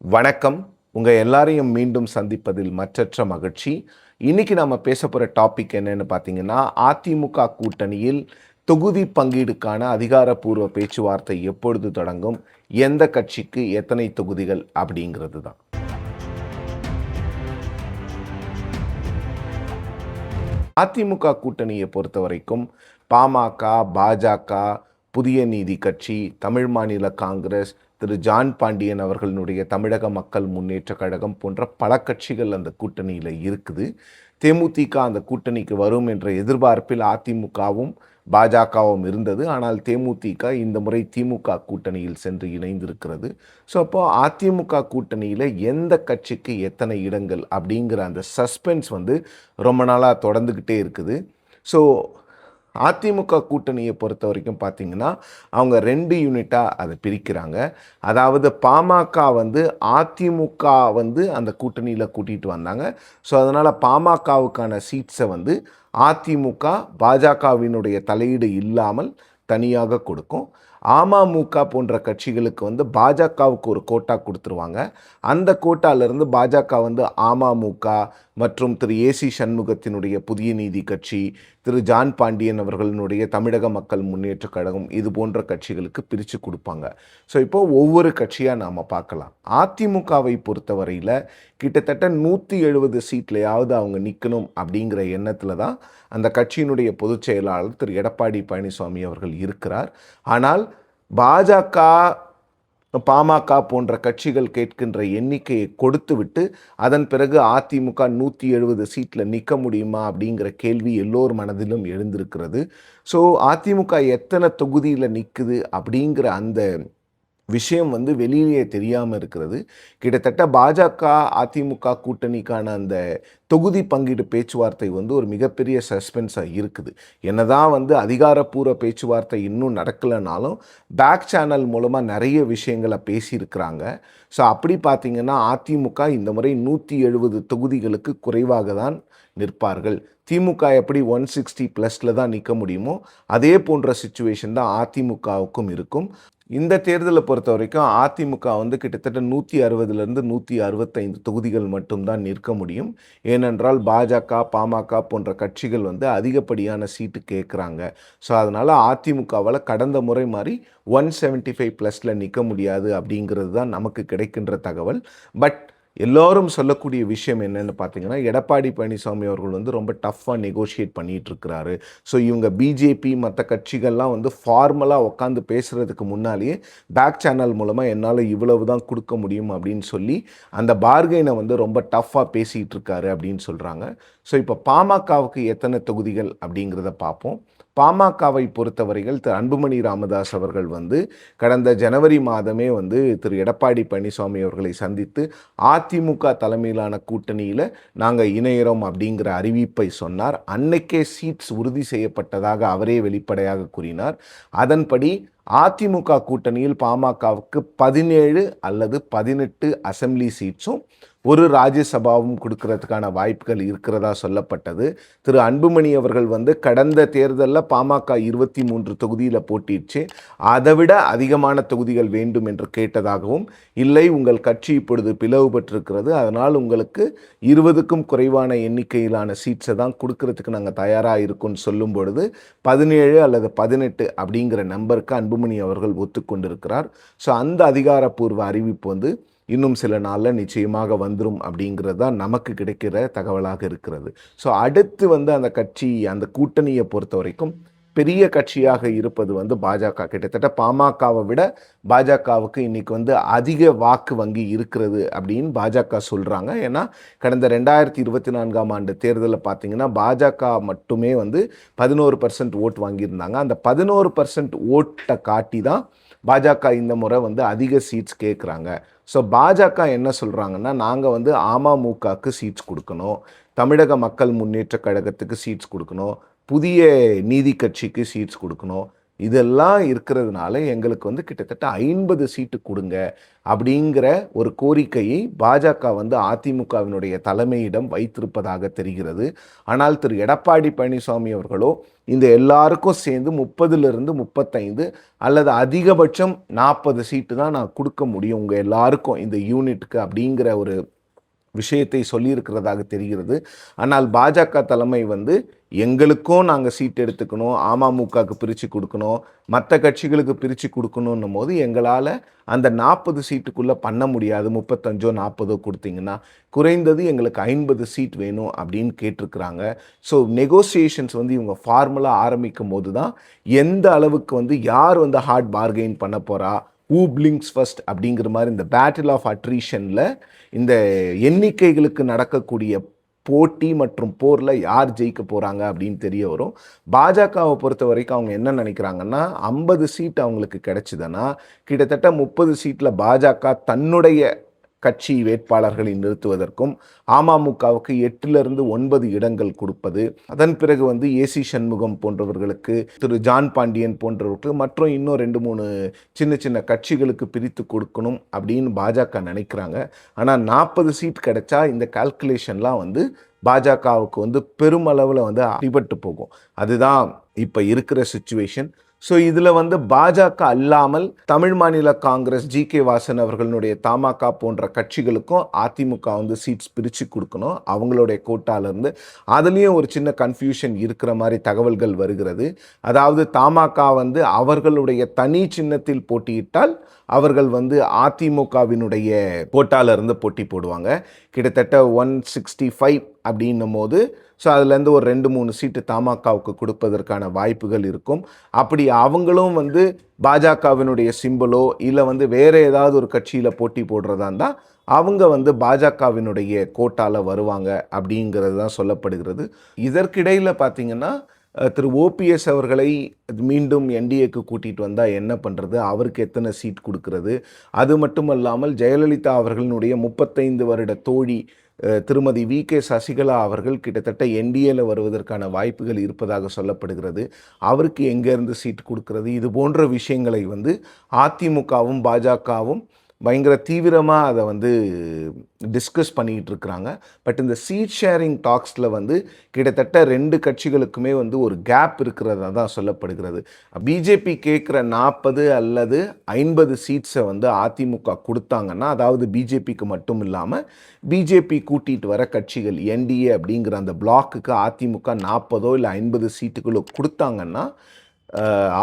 வணக்கம். உங்கள் எல்லாரையும் மீண்டும் சந்திப்பதில் மற்றற்ற மகிழ்ச்சி. இன்னைக்கு நம்ம பேச போகிற டாபிக் என்னன்னு பார்த்தீங்கன்னா, அதிமுக கூட்டணியில் தொகுதி பங்கீடுக்கான அதிகாரப்பூர்வ பேச்சுவார்த்தை எப்பொழுது தொடங்கும், எந்த கட்சிக்கு எத்தனை தொகுதிகள் அப்படிங்கிறது தான். அதிமுக கூட்டணியை பொறுத்த வரைக்கும் பாமக, பாஜக, புதிய நீதி கட்சி, தமிழ் மாநில காங்கிரஸ், திரு ஜான் பாண்டியன் அவர்களுடைய தமிழக மக்கள் முன்னேற்ற கழகம் போன்ற பல கட்சிகள் அந்த கூட்டணியில் இருக்குது. தேமுதிக அந்த கூட்டணிக்கு வரும் என்ற எதிர்பார்ப்பில் அதிமுகவும் பாஜகவும் இருந்தது. ஆனால் தேமுதிக இந்த முறை திமுக கூட்டணியில் சென்று இணைந்திருக்கிறது. ஸோ அப்போ அதிமுக கூட்டணியில் எந்த கட்சிக்கு எத்தனை இடங்கள் அப்படிங்கிற அந்த சஸ்பென்ஸ் ரொம்ப நாளாக தொடர்ந்துக்கிட்டே இருக்குது. ஸோ அதிமுக கூட்டணியை பொறுத்த வரைக்கும் பார்த்திங்கன்னா, அவங்க 2 யூனிட்டாக அதை பிரிக்கிறாங்க. அதாவது பாமக அதிமுக அந்த கூட்டணியில் கூட்டிகிட்டு வந்தாங்க. ஸோ அதனால் பாமகவுக்கான சீட்ஸை அதிமுக பாஜகவினுடைய தலையீடு இல்லாமல் தனியாக கொடுக்கும். அமமுக போன்ற கட்சிகளுக்கு பாஜகவுக்கு ஒரு கோட்டா கொடுத்துருவாங்க. அந்த கோட்டாவிலிருந்து பாஜக அமமுக மற்றும் திரு ஏசி சண்முகத்தினுடைய புதிய நீதி கட்சி, திரு ஜான் பாண்டியன் அவர்களுடைய தமிழக மக்கள் முன்னேற்ற கழகம், இது போன்ற கட்சிகளுக்கு பிரித்து கொடுப்பாங்க. ஸோ இப்போது ஒவ்வொரு கட்சியாக நாம் பார்க்கலாம். அதிமுகவை பொறுத்தவரையில் கிட்டத்தட்ட 170 சீட்லையாவது அவங்க நிற்கணும் அப்படிங்கிற எண்ணத்தில் தான் அந்த கட்சியினுடைய பொதுச் செயலாளர் திரு எடப்பாடி பழனிசாமி அவர்கள் இருக்கிறார். ஆனால் பாஜக, பாமக போன்ற கட்சிகள் கேட்கின்ற எண்ணிக்கையை கொடுத்துவிட்டு அதன் பிறகு அதிமுக 170 சீட்டில் நிற்க முடியுமா அப்படிங்கிற கேள்வி எல்லோர் மனதிலும் எழுந்திருக்கிறது. ஸோ அதிமுக எத்தனை தொகுதியில் நிற்குது அப்படிங்கிற அந்த விஷயம் வெளியிலேயே தெரியாமல் இருக்கிறது. கிட்டத்தட்ட பாஜக அதிமுக கூட்டணிக்கான அந்த தொகுதி பங்கீடு பேச்சுவார்த்தை ஒரு மிகப்பெரிய சஸ்பென்ஸாக இருக்குது. என்னதான் அதிகாரப்பூர்வ பேச்சுவார்த்தை இன்னும் நடக்கலைனாலும் பேக் சேனல் மூலமாக நிறைய விஷயங்களை பேசியிருக்கிறாங்க. ஸோ அப்படி பார்த்திங்கன்னா அதிமுக இந்த முறை 170 தொகுதிகளுக்கு குறைவாக தான் நிற்பார்கள். திமுக எப்படி 160+ தான் நிற்க முடியுமோ அதே போன்ற சிச்சுவேஷன் தான் அதிமுகவுக்கும் இருக்கும். இந்த தேர்தலை பொறுத்த வரைக்கும் அதிமுக கிட்டத்தட்ட 160லேருந்து 165 தொகுதிகள் மட்டும்தான் நிற்க முடியும். ஏனென்றால் பாஜக, பாமக போன்ற கட்சிகள் அதிகப்படியான சீட்டு கேட்குறாங்க. ஸோ அதனால் அதிமுகவால் கடந்த முறை மாதிரி 175+ நிற்க முடியாது அப்படிங்கிறது தான் நமக்கு கிடைக்கின்ற தகவல். பட் எல்லோரும் சொல்லக்கூடிய விஷயம் என்னென்னு பார்த்தீங்கன்னா, எடப்பாடி பழனிசாமி அவர்கள் ரொம்ப டஃப்பாக நெகோஷியேட் பண்ணிகிட்ருக்கிறாரு. ஸோ இவங்க பிஜேபி மற்ற கட்சிகள்லாம் ஃபார்மலாக உட்காந்து பேசுகிறதுக்கு முன்னாலேயே பேக் சேனல் மூலமாக என்னால் இவ்வளவு தான் கொடுக்க முடியும் அப்படின்னு சொல்லி அந்த பார்கெயினை ரொம்ப டஃப்பாக பேசிகிட்டு இருக்காரு அப்படின்னு சொல்கிறாங்க. ஸோ இப்போ பாமகவுக்கு எத்தனை தொகுதிகள் அப்படிங்கிறத பார்ப்போம். பாமகவை பொறுத்தவரைகள் திரு அன்புமணி ராமதாஸ் அவர்கள் கடந்த ஜனவரி மாதமே திரு எடப்பாடி பழனிசாமி அவர்களை சந்தித்து அதிமுக தலைமையிலான கூட்டணியில் நாங்கள் இணையிறோம் அப்படிங்கிற அறிவிப்பை சொன்னார். அன்னைக்கே சீட்ஸ் உறுதி செய்யப்பட்டதாக அவரே வெளிப்படையாக கூறினார். அதன்படி அதிமுக கூட்டணியில் பாமகவுக்கு 17 அல்லது 18 அசெம்பிளி சீட்ஸும் ஒரு ராஜ்யசபாவும் கொடுக்கறதுக்கான வாய்ப்புகள் இருக்கிறதா சொல்லப்பட்டது. திரு அன்புமணி அவர்கள் கடந்த தேர்தலில் பாமக 23 தொகுதியில் போட்டியிடுச்சு, அதை விட அதிகமான தொகுதிகள் வேண்டும் என்று கேட்டதாகவும், இல்லை உங்கள் கட்சி இப்பொழுது பிளவுபட்டிருக்கிறது, அதனால் உங்களுக்கு 20க்கும் குறைவான எண்ணிக்கையிலான சீட்ஸை தான் கொடுக்கறதுக்கு நாங்கள் தயாராக இருக்கோம்னு சொல்லும் பொழுது 17 அல்லது 18 அப்படிங்கிற நம்பருக்கு அன்புமணி அவர்கள் ஒத்துக்கொண்டிருக்கிறார். ஸோ அந்த அதிகாரப்பூர்வ அறிவிப்பு இன்னும் சில நாளில் நிச்சயமாக வந்துடும் அப்படிங்கிறது தான் நமக்கு கிடைக்கிற தகவலாக இருக்கிறது. ஸோ அடுத்து அந்த கட்சி, அந்த கூட்டணியை பொறுத்த வரைக்கும் பெரிய கட்சியாக இருப்பது பாஜக. கிட்டத்தட்ட பாமகவை விட பாஜகவுக்கு இன்றைக்கி அதிக வாக்கு வங்கி இருக்கிறது அப்படின்னு பாஜக சொல்கிறாங்க. ஏன்னா கடந்த 2024ஆம் ஆண்டு தேர்தலில் பார்த்திங்கன்னா பாஜக மட்டுமே 11% ஓட்டு வாங்கியிருந்தாங்க. அந்த 11% ஓட்டை காட்டி தான் பாஜக இந்த முறை அதிக சீட்ஸ் கேட்குறாங்க. ஸோ பாஜக என்ன சொல்கிறாங்கன்னா, நாங்கள் அமமுகவுக்கு சீட்ஸ் கொடுக்கணும், தமிழக மக்கள் முன்னேற்ற கழகத்துக்கு சீட்ஸ் கொடுக்கணும், புதிய நீதி கட்சிக்கு சீட்ஸ் கொடுக்கணும், இதெல்லாம் இருக்கிறதுனால எங்களுக்கு வந்து கிட்டத்தட்ட 50 சீட்டு கொடுங்க அப்படிங்கிற ஒரு கோரிக்கையை பாஜக வந்து அதிமுகவினுடைய தலைமையிடம் வைத்திருப்பதாக தெரிகிறது. ஆனால் திரு எடப்பாடி பழனிசாமி அவர்களோ இந்த எல்லாருக்கும் சேர்ந்து 30லிருந்து 35 அல்லது அதிகபட்சம் 40 சீட்டு தான் நான் கொடுக்க முடியும் உங்கள் எல்லாருக்கும் இந்த யூனிட்டுக்கு அப்படிங்கிற ஒரு விஷயத்தை சொல்லியிருக்கிறதாக தெரிகிறது. ஆனால் பாஜக தலைமை வந்து எங்களுக்கும் நாங்கள் சீட் எடுத்துக்கணும், அமமுகவுக்கு பிரித்து கொடுக்கணும், மற்ற கட்சிகளுக்கு பிரித்து கொடுக்கணுன்னும் போது எங்களால் அந்த 40 சீட்டுக்குள்ளே பண்ண முடியாது. 35 40 கொடுத்தீங்கன்னா குறைந்தது எங்களுக்கு 50 சீட் வேணும் அப்படின்னு கேட்டிருக்கிறாங்க. ஸோ நெகோசியேஷன்ஸ் வந்து இவங்க ஃபார்மலாக ஆரம்பிக்கும் போது தான் எந்த அளவுக்கு வந்து யார் வந்து ஹார்ட் பார்கெயின் பண்ண போகிறா, ஹூ பிளிங்க்ஸ் ஃபர்ஸ்ட் அப்படிங்கிற மாதிரி இந்த பேட்டில் ஆஃப் அட்ரிஷனில் இந்த எண்ணிக்கைகளுக்கு நடக்கக்கூடிய போட்டி மற்றும் போரில் யார் ஜெயிக்க போகிறாங்க அப்படின்னு தெரிய வரும். பாஜகவை பொறுத்த வரைக்கும் அவங்க என்ன நினைக்கிறாங்கன்னா 50 சீட் அவங்களுக்கு கிடைச்சிதுன்னா கிட்டத்தட்ட 30 சீட்டில் பாஜக தன்னுடைய கட்சி வேட்பாளர்களை நிறுத்துவதற்கும் அமமுகவுக்கு 8லிருந்து 9 இடங்கள் கொடுப்பது, அதன் பிறகு வந்து ஏசி சண்முகம் போன்றவர்களுக்கு, திரு ஜான் பாண்டியன் போன்றவர்களுக்கு மற்றும் இன்னும் 2-3 சின்ன சின்ன கட்சிகளுக்கு பிரித்து கொடுக்கணும் அப்படின்னு பாஜக நினைக்கிறாங்க. ஆனால் 40 சீட் கிடைச்சா இந்த கால்குலேஷன்லாம் வந்து பாஜகவுக்கு வந்து பெருமளவில் வந்து அடிபட்டு போகும். அதுதான் இப்போ இருக்கிற சிச்சுவேஷன். ஸோ இதில் வந்து பாஜக அல்லாமல் தமிழ் மாநில காங்கிரஸ் ஜி.கே. வாசன் அவர்களுடைய தமாக போன்ற கட்சிகளுக்கும் அதிமுக வந்து சீட்ஸ் பிரித்து கொடுக்கணும் அவங்களுடைய கோட்டாலேருந்து. அதுலேயும் ஒரு சின்ன கன்ஃபியூஷன் இருக்கிற மாதிரி தகவல்கள் வருகிறது. அதாவது தமாக வந்து அவர்களுடைய தனி சின்னத்தில் போட்டியிட்டால் அவர்கள் வந்து அதிமுகவினுடைய கோட்டாலிருந்து போட்டி போடுவாங்க. கிட்டத்தட்ட 165 அப்படின்னும் போது ஸோ அதுலேருந்து ஒரு 2-3 சீட்டு தமாகவுக்கு கொடுப்பதற்கான வாய்ப்புகள் இருக்கும். அப்படி அவங்களும் வந்து பாஜகவினுடைய சிம்பலோ இல்லை வந்து வேறு ஏதாவது ஒரு கட்சியில் போட்டி போடுறதா இருந்தால் அவங்க வந்து பாஜகவினுடைய கோட்டாவில் வருவாங்க அப்படிங்கிறது தான் சொல்லப்படுகிறது. இதற்கிடையில் பார்த்திங்கன்னா திரு ஓபிஎஸ் அவர்களை மீண்டும் என்டிஏக்கு கூட்டிகிட்டு வந்தால் என்ன பண்ணுறது, அவருக்கு எத்தனை சீட் கொடுக்கறது, அது மட்டுமல்லாமல் ஜெயலலிதா அவர்களினுடைய 35 வருட தோழி திருமதி வி.கே. சசிகலா அவர்கள் கிட்டத்தட்ட என்டிஏல வருவதற்கான வாய்ப்புகள் இருப்பதாக சொல்லப்படுகிறது. அவருக்கு எங்கேருந்து சீட் கொடுக்கறது, இது போன்ற விஷயங்களை வந்து அதிமுகவும் பாஜகவும் பயங்கர தீவிரமாக அதை வந்து டிஸ்கஸ் பண்ணிக்கிட்டு இருக்கிறாங்க. பட் இந்த சீட் ஷேரிங் டாக்ஸில் வந்து கிட்டத்தட்ட 2 கட்சிகளுக்குமே வந்து ஒரு கேப் இருக்கிறதா தான் சொல்லப்படுகிறது. பிஜேபி கேட்குற 40 அல்லது 50 சீட்ஸை வந்து அதிமுக கொடுத்தாங்கன்னா, அதாவது பிஜேபிக்கு மட்டும் இல்லாமல் பிஜேபி கூட்டிகிட்டு வர கட்சிகள் என்டிஏ அப்படிங்கிற அந்த பிளாக்குக்கு அதிமுக 40 இல்லை 50 சீட்டுகளோ கொடுத்தாங்கன்னா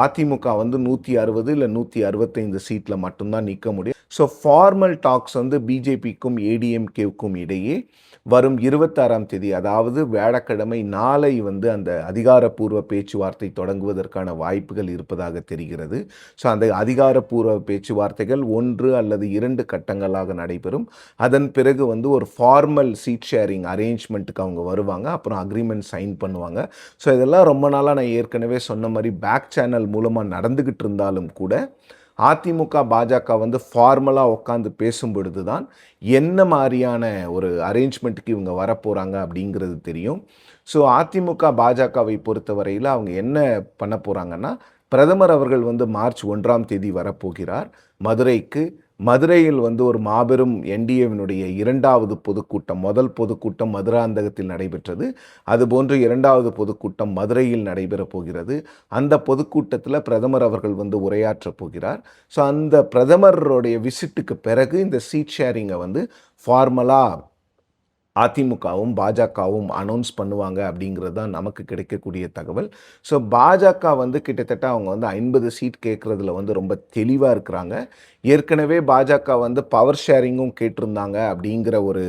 அதிமுக வந்து 160 இல்லை 165 சீட்டில் மட்டும்தான் நிற்க முடியும். ஸோ ஃபார்மல் டாக்ஸ் வந்து பிஜேபிக்கும் ஏடிஎம்கேவுக்கும் இடையே வரும் 26ஆம் தேதி, அதாவது வியாழக்கிழமை நாளை வந்து அந்த அதிகாரப்பூர்வ பேச்சுவார்த்தை தொடங்குவதற்கான வாய்ப்புகள் இருப்பதாக தெரிகிறது. ஸோ அந்த அதிகாரப்பூர்வ பேச்சுவார்த்தைகள் 1 அல்லது 2 கட்டங்களாக நடைபெறும். அதன் பிறகு வந்து ஒரு ஃபார்மல் சீட் ஷேரிங் அரேஞ்ச்மெண்ட்டுக்கு அவங்க வருவாங்க, அப்புறம் அக்ரிமெண்ட் சைன் பண்ணுவாங்க. ஸோ இதெல்லாம் ரொம்ப நாளாக நான் ஏற்கனவே சொன்ன மாதிரி பேக் சேனல் மூலமாக நடந்துக்கிட்டு இருந்தாலும் கூட அதிமுக பாஜக வந்து ஃபார்மலாக உட்காந்து பேசும் பொழுது தான் என்ன மாதிரியான ஒரு அரேஞ்ச்மெண்ட்டுக்கு இவங்க வரப்போகிறாங்க அப்படிங்கிறது தெரியும். ஸோ அதிமுக பாஜகவை பொறுத்தவரையில் அவங்க என்ன பண்ண போகிறாங்கன்னா, பிரதமர் அவர்கள் வந்து மார்ச் 1ஆம் தேதி வரப்போகிறார் மதுரைக்கு. மதுரையில் வந்து ஒரு மாபெரும் என்டிஏவினுடைய 2வது பொதுக்கூட்டம், முதல் பொதுக்கூட்டம் மதுராந்தகத்தில் நடைபெற்றது, அதுபோன்று 2வது பொதுக்கூட்டம் மதுரையில் நடைபெறப் போகிறது. அந்த பொதுக்கூட்டத்தில் பிரதமர் அவர்கள் வந்து உரையாற்றப் போகிறார். ஸோ அந்த பிரதமருடைய விசிட்டுக்கு பிறகு இந்த சீட் ஷேரிங்கை வந்து ஃபார்மலாக அதிமுகவும் பாஜகவும் அனௌன்ஸ் பண்ணுவாங்க அப்படிங்கிறது தான் நமக்கு கிடைக்கக்கூடிய தகவல். ஸோ பாஜக வந்து கிட்டத்தட்ட அவங்க வந்து 50 சீட் கேட்குறதுல வந்து ரொம்ப தெளிவாக இருக்கிறாங்க. ஏற்கனவே பாஜக வந்து பவர் ஷேரிங்கும் கேட்டிருந்தாங்க அப்படிங்கிற ஒரு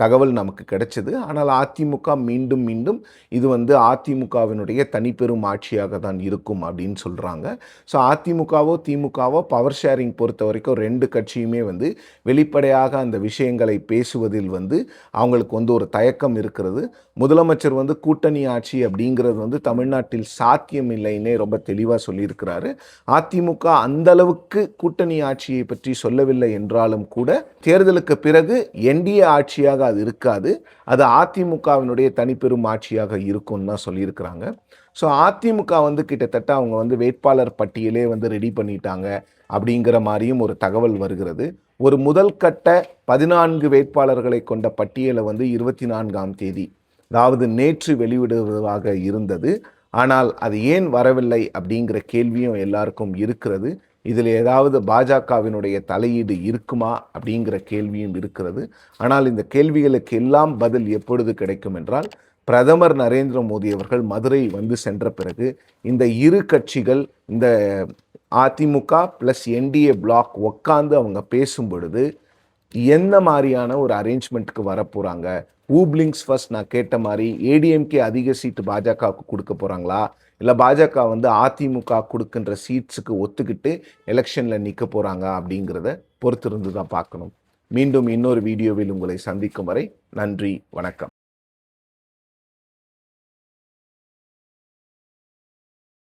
தகவல் நமக்கு கிடைச்சிது. ஆனால் அதிமுக மீண்டும் மீண்டும் இது வந்து அதிமுகவினுடைய தனிப்பெரும் ஆட்சியாக தான் இருக்கும் அப்படின்னு சொல்கிறாங்க. ஸோ அதிமுகவோ திமுகவோ பவர் ஷேரிங் பொறுத்த வரைக்கும் 2 கட்சியுமே வந்து வெளிப்படையாக அந்த விஷயங்களை பேசுவதில் வந்து அவங்களுக்கு வந்து ஒரு தயக்கம் இருக்கிறது. முதலமைச்சர் வந்து கூட்டணி ஆட்சி அப்படிங்கிறது வந்து தமிழ்நாட்டில் சாத்தியம் இல்லைன்னே ரொம்ப தெளிவாக சொல்லியிருக்கிறாரு. அதிமுக அந்த அளவுக்கு கூட்டணி ஆட்சியை பற்றி சொல்லவில்லை என்றாலும் கூட தேர்தலுக்கு பிறகு என்டிஏ ஆட்சியாக அது இருக்காது, அது அதிமுகவினுடைய தனிப்பெரும் ஆட்சியாக இருக்கும்னு தான் சொல்லியிருக்கிறாங்க. ஸோ அதிமுக வந்து கிட்டத்தட்ட அவங்க வந்து வேட்பாளர் பட்டியலே வந்து ரெடி பண்ணிட்டாங்க அப்படிங்கிற மாதிரியும் ஒரு தகவல் வருகிறது. ஒரு முதல் கட்ட 14 வேட்பாளர்களை கொண்ட பட்டியலை வந்து 24ஆம் தேதி, அதாவது நேற்று வெளியிடுவதாக இருந்தது. ஆனால் அது ஏன் வரவில்லை அப்படிங்கிற கேள்வியும் எல்லாருக்கும் இருக்கிறது. இதில் ஏதாவது பாஜகவினுடைய தலையீடு இருக்குமா அப்படிங்கிற கேள்வியும் இருக்கிறது. ஆனால் இந்த கேள்விகளுக்கு எல்லாம் பதில் எப்பொழுது கிடைக்கும் என்றால், பிரதமர் நரேந்திர மோடி அவர்கள் மதுரை வந்து சென்ற பிறகு இந்த இரு கட்சிகள், இந்த அதிமுக ப்ளஸ் என்டிஏ பிளாக் உட்காந்து அவங்க பேசும் பொழுது எந்த மாதிரியான ஒரு அரேஞ்ச்மெண்ட்டுக்கு வரப்போகிறாங்க, ஊப்ளிங்ஸ் ஃபர்ஸ்ட் நான் கேட்ட மாதிரி ஏடிஎம்கே அதிக சீட்டு பாஜகவுக்கு கொடுக்க போகிறாங்களா, இல்லை பாஜக வந்து அதிமுக கொடுக்கின்ற சீட்ஸுக்கு ஒத்துக்கிட்டு எலெக்ஷனில் நிற்க போகிறாங்க அப்படிங்கிறத பொறுத்திருந்து தான் பார்க்கணும். மீண்டும் இன்னொரு வீடியோவில் உங்களை சந்திக்கும் வரை நன்றி, வணக்கம்.